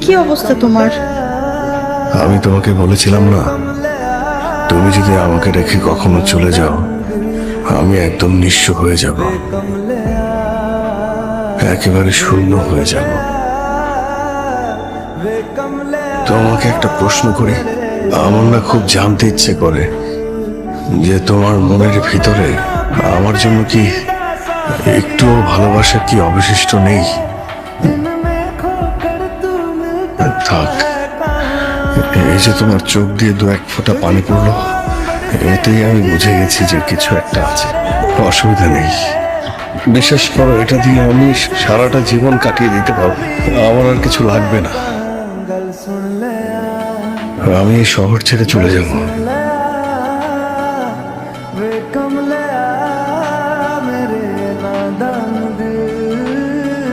কি অবস্থা তোমার? আমি তোমাকে বলেছিলাম না, তুমি যদি আমাকে রেখে কখনো চলে যাও আমি একদম নিঃস্ব হয়ে যাব, একেবারে শূন্য হয়ে যাব। তোমাকে একটা প্রশ্ন করি, আমার না খুব জানতে ইচ্ছে করে যে তোমার মনের ভিতরে আমার জন্য কি একটুও ভালোবাসা কি অবশিষ্ট নেই? থাক, এই যে তোমার চোখ দিয়ে দু এক ফোঁটা পানি পড়লো, এতেই আমি বুঝে গেছি যে কিছু একটা আছে। অসুবিধা নেই, বিশেষ করো এটা দিয়ে আমি সারাটা জীবন কাটিয়ে দিতে পারবো, আমার আর কিছু লাগবে না। আমি এই শহর ছেড়ে চলে যাব।